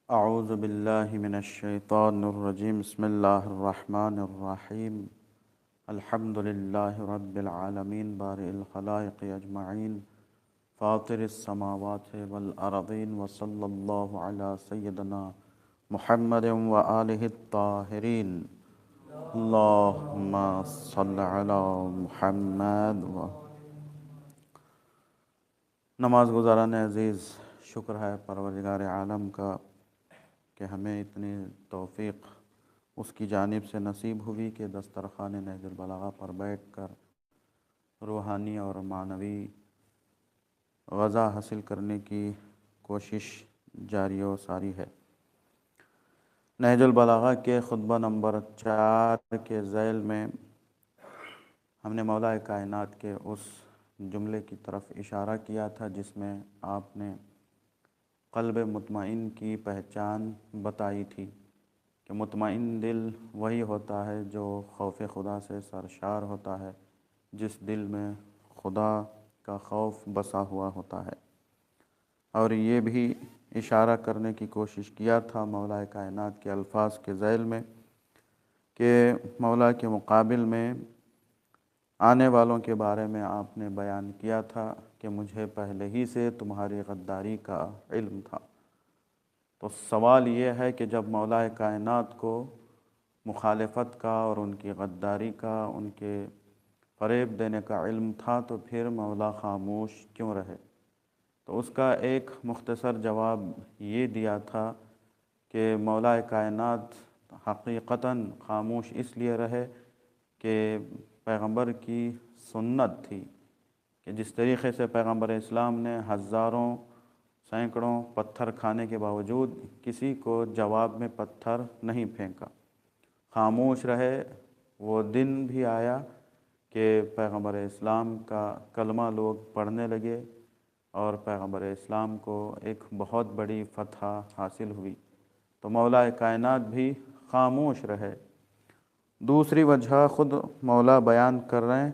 اعوذ باللہ من الشیطان الرجیم بسم اللہ الرحمن الرحیم الحمد للہ رب العالمین بارئ الخلائق اجمعین فاطر السماوات والارضین وصلی اللہ علی سیدنا محمد وآلہ الطاہرین اللہم صل علی محمد نماز گزاران عزیز، شکر ہے پروردگار عالم کا کہ ہمیں اتنی توفیق اس کی جانب سے نصیب ہوئی کہ دسترخوان نہج البلاغہ پر بیٹھ کر روحانی اور معنوی غذا حاصل کرنے کی کوشش جاری و ساری ہے۔ نہج البلاغہ کے خطبہ نمبر 4 کے ذیل میں ہم نے مولا کائنات کے اس جملے کی طرف اشارہ کیا تھا جس میں آپ نے قلب مطمئن کی پہچان بتائی تھی کہ مطمئن دل وہی ہوتا ہے جو خوف خدا سے سرشار ہوتا ہے، جس دل میں خدا کا خوف بسا ہوا ہوتا ہے۔ اور یہ بھی اشارہ کرنے کی کوشش کیا تھا مولا کائنات کے الفاظ کے ذیل میں کہ مولا کے مقابل میں آنے والوں کے بارے میں آپ نے بیان کیا تھا کہ مجھے پہلے ہی سے تمہاری غداری کا علم تھا۔ تو سوال یہ ہے کہ جب مولا کائنات کو مخالفت کا اور ان کی غداری کا، ان کے فریب دینے کا علم تھا تو پھر مولا خاموش کیوں رہے؟ تو اس کا ایک مختصر جواب یہ دیا تھا کہ مولا کائنات حقیقتاً خاموش اس لیے رہے کہ پیغمبر کی سنت تھی کہ جس طریقے سے پیغمبر اسلام نے ہزاروں سینکڑوں پتھر کھانے کے باوجود کسی کو جواب میں پتھر نہیں پھینکا، خاموش رہے۔ وہ دن بھی آیا کہ پیغمبر اسلام کا کلمہ لوگ پڑھنے لگے اور پیغمبر اسلام کو ایک بہت بڑی فتح حاصل ہوئی، تو مولا کائنات بھی خاموش رہے۔ دوسری وجہ خود مولا بیان کر رہے ہیں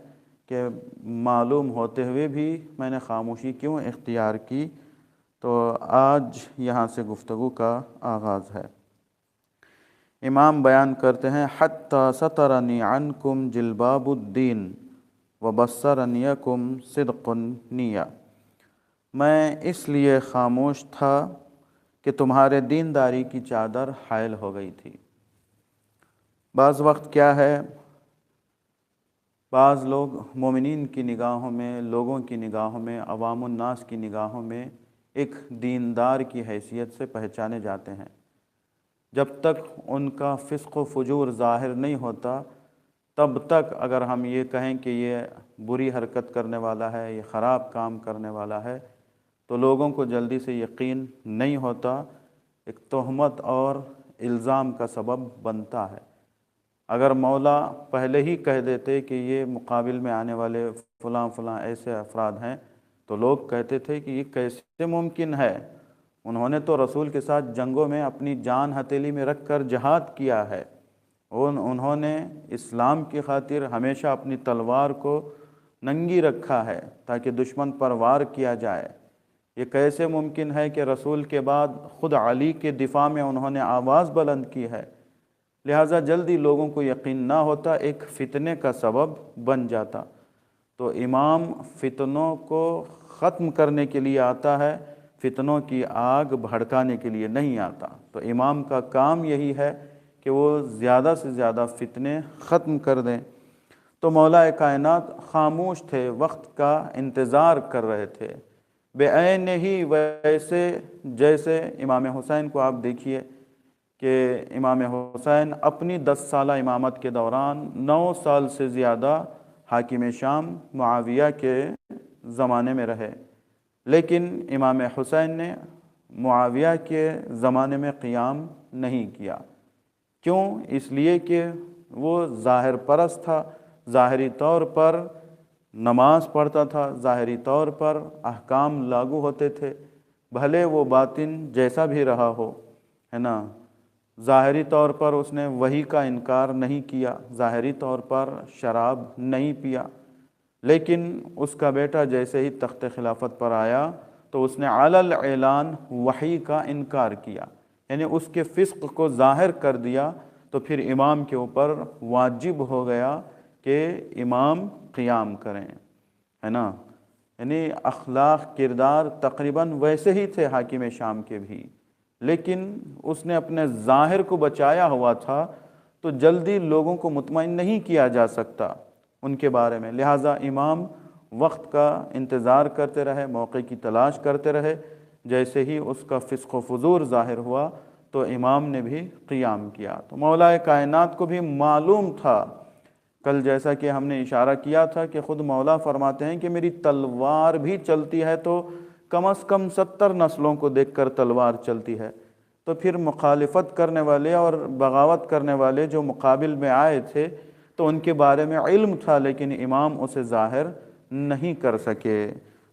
کہ معلوم ہوتے ہوئے بھی میں نے خاموشی کیوں اختیار کی، تو آج یہاں سے گفتگو کا آغاز ہے۔ امام بیان کرتے ہیں حتی سترنی عنکم جلباب الدین وبصرنیکم صدق النیہ، میں اس لیے خاموش تھا کہ تمہارے دینداری کی چادر حائل ہو گئی تھی۔ بعض وقت کیا ہے، بعض لوگ مومنین کی نگاہوں میں، لوگوں کی نگاہوں میں، عوام الناس کی نگاہوں میں ایک دیندار کی حیثیت سے پہچانے جاتے ہیں۔ جب تک ان کا فسق و فجور ظاہر نہیں ہوتا تب تک اگر ہم یہ کہیں کہ یہ بری حرکت کرنے والا ہے، یہ خراب کام کرنے والا ہے، تو لوگوں کو جلدی سے یقین نہیں ہوتا، ایک تہمت اور الزام کا سبب بنتا ہے۔ اگر مولا پہلے ہی کہہ دیتے کہ یہ مقابل میں آنے والے فلاں فلاں ایسے افراد ہیں تو لوگ کہتے تھے کہ یہ کیسے ممکن ہے، انہوں نے تو رسول کے ساتھ جنگوں میں اپنی جان ہتھیلی میں رکھ کر جہاد کیا ہے، انہوں نے اسلام کی خاطر ہمیشہ اپنی تلوار کو ننگی رکھا ہے تاکہ دشمن پر وار کیا جائے، یہ کیسے ممکن ہے کہ رسول کے بعد خود علی کے دفاع میں انہوں نے آواز بلند کی ہے۔ لہٰذا جلدی لوگوں کو یقین نہ ہوتا، ایک فتنے کا سبب بن جاتا۔ تو امام فتنوں کو ختم کرنے کے لیے آتا ہے، فتنوں کی آگ بھڑکانے کے لیے نہیں آتا۔ تو امام کا کام یہی ہے کہ وہ زیادہ سے زیادہ فتنے ختم کر دیں۔ تو مولا کائنات خاموش تھے، وقت کا انتظار کر رہے تھے، بے عین ہی ویسے جیسے امام حسین کو آپ دیکھیے کہ امام حسین اپنی 10 سالہ امامت کے دوران 9 سال سے زیادہ حاکم شام معاویہ کے زمانے میں رہے، لیکن امام حسین نے معاویہ کے زمانے میں قیام نہیں کیا۔ کیوں؟ اس لیے کہ وہ ظاہر پرست تھا، ظاہری طور پر نماز پڑھتا تھا، ظاہری طور پر احکام لاگو ہوتے تھے، بھلے وہ باطن جیسا بھی رہا ہو، ہے نا۔ ظاہری طور پر اس نے وحی کا انکار نہیں کیا، ظاہری طور پر شراب نہیں پیا، لیکن اس کا بیٹا جیسے ہی تخت خلافت پر آیا تو اس نے علی الاعلان وحی کا انکار کیا یعنی اس کے فسق کو ظاہر کر دیا، تو پھر امام کے اوپر واجب ہو گیا کہ امام قیام کریں، ہے نا۔ یعنی اخلاق کردار تقریباً ویسے ہی تھے حاکم شام کے بھی، لیکن اس نے اپنے ظاہر کو بچایا ہوا تھا، تو جلدی لوگوں کو مطمئن نہیں کیا جا سکتا ان کے بارے میں، لہٰذا امام وقت کا انتظار کرتے رہے، موقع کی تلاش کرتے رہے۔ جیسے ہی اس کا فسق و فجور ظاہر ہوا تو امام نے بھی قیام کیا۔ تو مولا کائنات کو بھی معلوم تھا، کل جیسا کہ ہم نے اشارہ کیا تھا کہ خود مولا فرماتے ہیں کہ میری تلوار بھی چلتی ہے تو کم از کم 70 نسلوں کو دیکھ کر تلوار چلتی ہے۔ تو پھر مخالفت کرنے والے اور بغاوت کرنے والے جو مقابل میں آئے تھے تو ان کے بارے میں علم تھا، لیکن امام اسے ظاہر نہیں کر سکے۔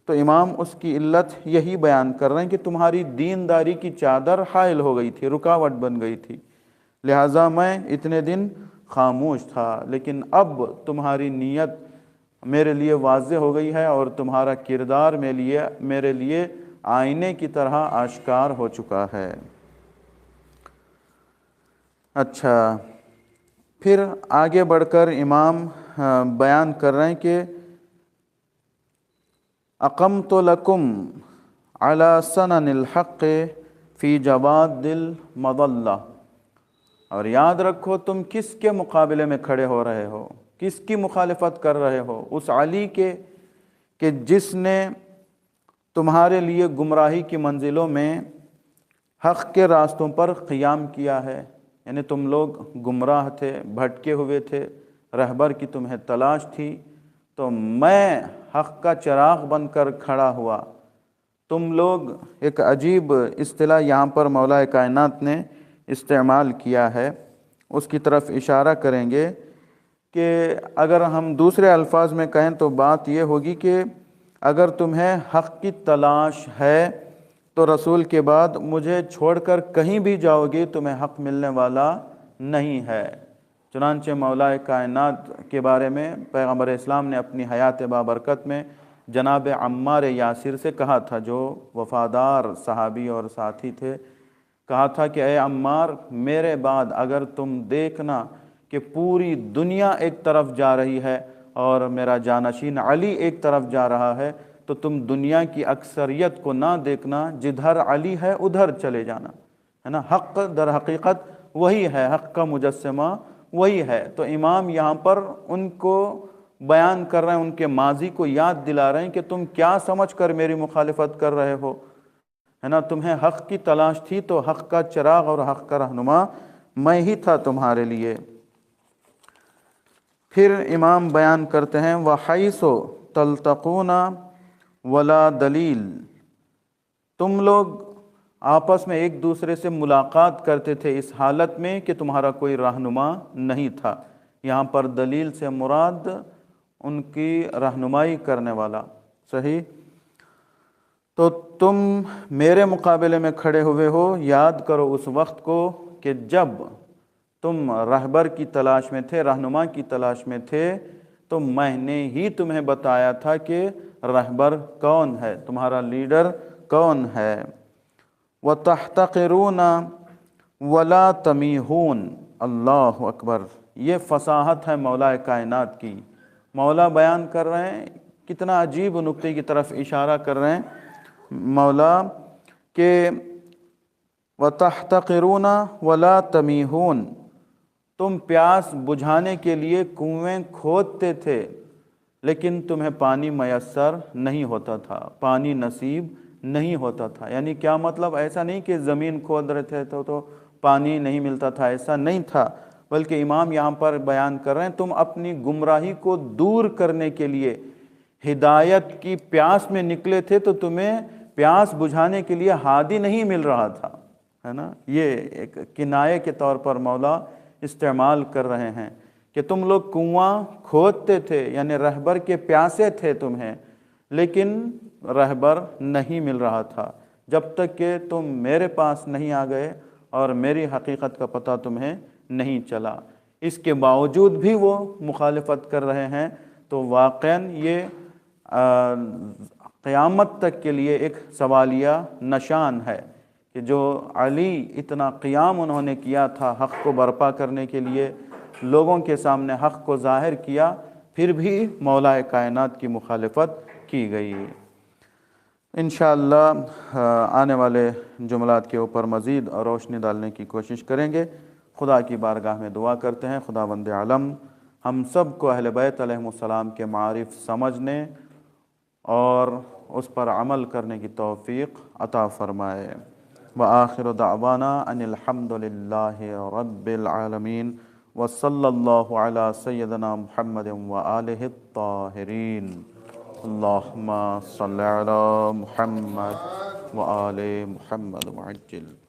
تو امام اس کی علت یہی بیان کر رہے ہیں کہ تمہاری دینداری کی چادر حائل ہو گئی تھی، رکاوٹ بن گئی تھی، لہٰذا میں اتنے دن خاموش تھا، لیکن اب تمہاری نیت میرے لیے واضح ہو گئی ہے اور تمہارا کردار میرے لیے آئینے کی طرح آشکار ہو چکا ہے۔ اچھا، پھر آگے بڑھ کر امام بیان کر رہے ہیں کہ اقمت لکم علی سنن الحق فی جواد المضلہ، اور یاد رکھو تم کس کے مقابلے میں کھڑے ہو رہے ہو، کس کی مخالفت کر رہے ہو، اس علی کے کہ جس نے تمہارے لیے گمراہی کی منزلوں میں حق کے راستوں پر قیام کیا ہے۔ یعنی تم لوگ گمراہ تھے، بھٹکے ہوئے تھے، رہبر کی تمہیں تلاش تھی، تو میں حق کا چراغ بن کر کھڑا ہوا۔ تم لوگ، ایک عجیب اصطلاح یہاں پر مولا کائنات نے استعمال کیا ہے، اس کی طرف اشارہ کریں گے کہ اگر ہم دوسرے الفاظ میں کہیں تو بات یہ ہوگی کہ اگر تمہیں حق کی تلاش ہے تو رسول کے بعد مجھے چھوڑ کر کہیں بھی جاؤ گے تمہیں حق ملنے والا نہیں ہے۔ چنانچہ مولا کائنات کے بارے میں پیغمبر اسلام نے اپنی حیات بابرکت میں جناب عمار یاسر سے کہا تھا، جو وفادار صحابی اور ساتھی تھے، کہا تھا کہ اے عمار، میرے بعد اگر تم دیکھنا کہ پوری دنیا ایک طرف جا رہی ہے اور میرا جانشین علی ایک طرف جا رہا ہے تو تم دنیا کی اکثریت کو نہ دیکھنا، جدھر علی ہے ادھر چلے جانا، ہے نا۔ حق در حقیقت وہی ہے، حق کا مجسمہ وہی ہے۔ تو امام یہاں پر ان کو بیان کر رہے ہیں، ان کے ماضی کو یاد دلا رہے ہیں کہ تم کیا سمجھ کر میری مخالفت کر رہے ہو، ہے نا۔ تمہیں حق کی تلاش تھی تو حق کا چراغ اور حق کا رہنما میں ہی تھا تمہارے لیے۔ پھر امام بیان کرتے ہیں وَحَيْثُ تَلْتَقُونَ وَلَا دلیل، تم لوگ آپس میں ایک دوسرے سے ملاقات کرتے تھے اس حالت میں کہ تمہارا کوئی رہنما نہیں تھا۔ یہاں پر دلیل سے مراد ان کی رہنمائی کرنے والا، صحیح۔ تو تم میرے مقابلے میں کھڑے ہوئے ہو، یاد کرو اس وقت کو کہ جب تم رہبر کی تلاش میں تھے، رہنما کی تلاش میں تھے، تو میں نے ہی تمہیں بتایا تھا کہ رہبر کون ہے، تمہارا لیڈر کون ہے۔ وَتَحْتَقِرُونَ وَلَا تَمِيحُونَ، اللہ اکبر، یہ فصاحت ہے مولا کائنات کی۔ مولا بیان کر رہے ہیں، کتنا عجیب نقطے کی طرف اشارہ کر رہے ہیں مولا کہ وَتَحْتَقِرُونَ وَلَا تَمِيحُونَ، تم پیاس بجھانے کے لیے کنویں کھودتے تھے لیکن تمہیں پانی میسر نہیں ہوتا تھا، پانی نصیب نہیں ہوتا تھا۔ یعنی کیا مطلب؟ ایسا نہیں کہ زمین کھود رہے تھے تو پانی نہیں ملتا تھا، ایسا نہیں تھا، بلکہ امام یہاں پر بیان کر رہے ہیں تم اپنی گمراہی کو دور کرنے کے لیے ہدایت کی پیاس میں نکلے تھے تو تمہیں پیاس بجھانے کے لیے ہادی نہیں مل رہا تھا، ہے نا۔ یہ ایک کنایے کے طور پر مولا استعمال کر رہے ہیں کہ تم لوگ کنواں کھودتے تھے، یعنی رہبر کے پیاسے تھے تمہیں، لیکن رہبر نہیں مل رہا تھا جب تک کہ تم میرے پاس نہیں آ گئے اور میری حقیقت کا پتہ تمہیں نہیں چلا۔ اس کے باوجود بھی وہ مخالفت کر رہے ہیں، تو واقعاً یہ قیامت تک کے لیے ایک سوالیہ نشان ہے کہ جو علی اتنا قیام انہوں نے کیا تھا حق کو برپا کرنے کے لیے، لوگوں کے سامنے حق کو ظاہر کیا، پھر بھی مولا کائنات کی مخالفت کی گئی۔ انشاءاللہ آنے والے جملات کے اوپر مزید روشنی ڈالنے کی کوشش کریں گے۔ خدا کی بارگاہ میں دعا کرتے ہیں خداوند عالم ہم سب کو اہل بیت علیہم السلام کے معارف سمجھنے اور اس پر عمل کرنے کی توفیق عطا فرمائے۔ وآخر دعوانا ان الحمد للہ رب العالمین وصلی اللہ علی سیدنا محمد وآلہ الطاہرین۔ اللہم صلی علی محمد وآل محمد وعجل